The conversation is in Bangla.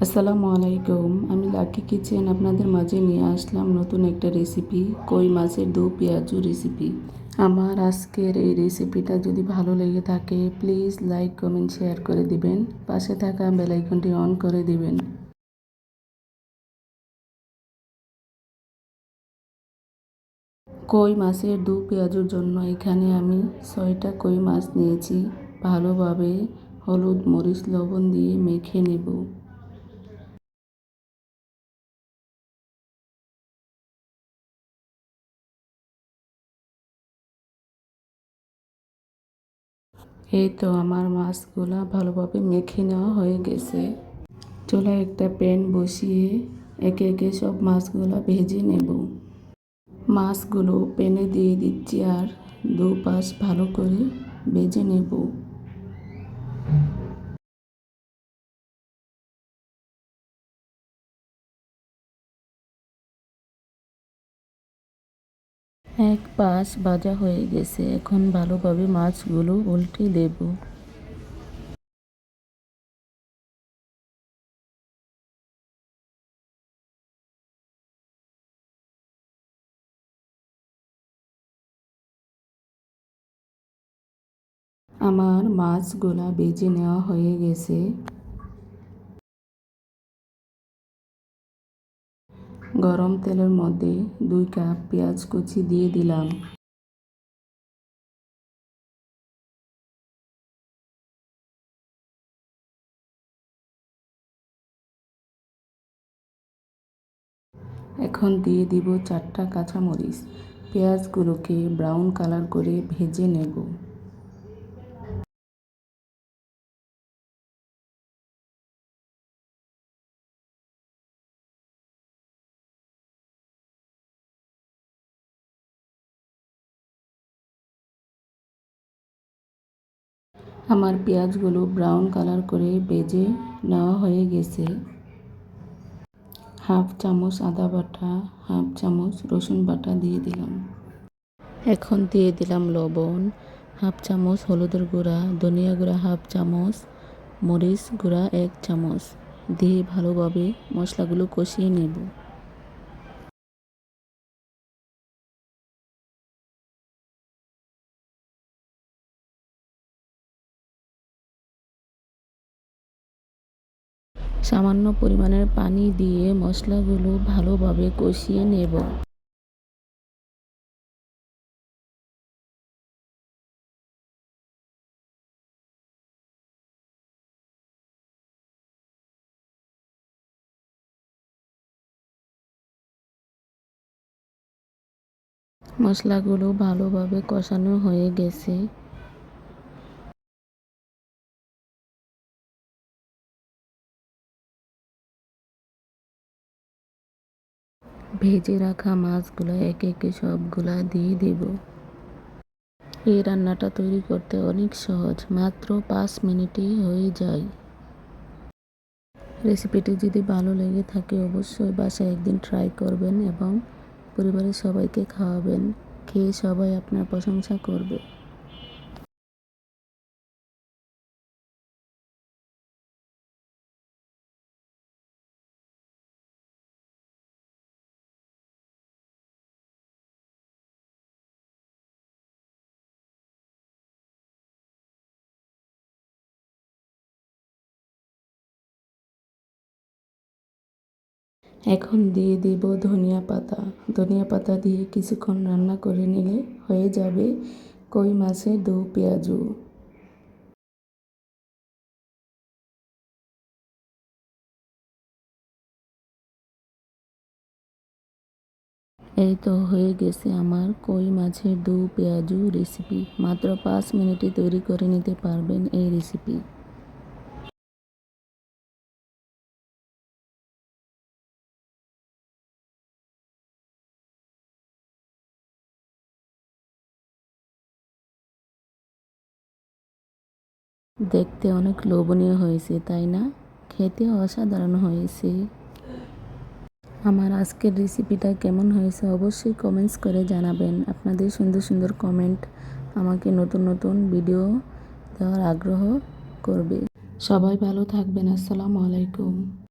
আসসালামু আলাইকুম। আমি লাকি কিচেন আপনাদের মাঝে নিয়ে আসলাম নতুন একটা রেসিপি, কই মাছের দো পেঁয়াজু রেসিপি। আমার আজকের এই রেসিপিটা যদি ভালো লেগে থাকে প্লিজ লাইক কমেন্ট শেয়ার করে দিবেন, পাশে থাকা বেল আইকনটি অন করে দিবেন। কই মাছের দো পেঁয়াজুর জন্য এখানে আমি 6টা কই মাছ নিয়েছি। ভালোভাবে হলুদ মরিচ লবণ দিয়ে মেখে নেব। এই তো আমার মাছগুলা ভালোভাবে মেখে নেওয়া হয়ে গেছে। চুলায় একটা প্যান বসিয়ে একে একে সব মাছগুলো ভেজে নেব। মাছগুলো প্যানে দিয়ে দিচ্ছি আর দুপাশ ভালো করে ভেজে নেব। এক পাশ ভাজা হয়ে গেছে, এখন ভালোভাবে মাছগুলো উল্টে দেব। আমার মাছগুলা ভেজে নেওয়া হয়ে গেছে। গরম তেলের মধ্যে 2 কাপ পেঁয়াজ কুচি দিয়ে দিলাম। এখন দিয়ে দিব 4টা কাঁচামরিচ। পেঁয়াজগুলোকে ব্রাউন কালার করে ভেজে নেব। আমার পেঁয়াজগুলো ব্রাউন কালার করে ভেজে নেওয়া হয়ে গেছে। হাফ চামচ আদা বাটা, হাফ চামচ রসুন বাটা দিয়ে দিলাম। এখন দিয়ে দিলাম লবণ, হাফ চামচ হলুদের গুঁড়া, ধনিয়া গুঁড়া হাফ চামচ, মরিচ গুঁড়া 1 চামচ দিয়ে ভালোভাবে মশলাগুলো কষিয়ে নেব। সামান্য পরিমাণের পানি দিয়ে মশলাগুলো ভালোভাবে কষিয়ে নেব। মশলাগুলো ভালোভাবে কষানো হয়ে গেছে। ভেজে রাখা মাছগুলো একে একে সবগুলা দিয়ে দেব। এই রান্নাটা তৈরি করতে অনেক সহজ, মাত্র 5 মিনিটেই হয়ে যায়। রেসিপিটি যদি ভালো লেগে থাকে অবশ্যই বাসায় একদিন ট্রাই করবেন এবং পরিবারের সবাইকে খাওয়াবেন। খেয়ে সবাই আপনার প্রশংসা করবে। এখন দিয়ে দেব ধনিয়া পাতা। ধনিয়া পাতা দিয়ে কিছুক্ষণ রান্না করে নিলে হয়ে যাবে কই মাছের দো পেঁয়াজু। এই তো হয়ে গেছে আমার কই মাছের দো পেঁয়াজু রেসিপি। মাত্র 5 মিনিটে তৈরি করে নিতে পারবেন এই রেসিপি। দেখতে অনেক লোভনীয় হয়েছে তাই না? খেতেও অসাধারণ হয়েছে। আমার আজকের রেসিপিটা কেমন হয়েছে অবশ্যই কমেন্টস করে জানাবেন। আপনাদের সুন্দর সুন্দর কমেন্ট আমাকে নতুন নতুন ভিডিও দেওয়ার আগ্রহ করবে। সবাই ভালো থাকবেন। আসসালামু আলাইকুম।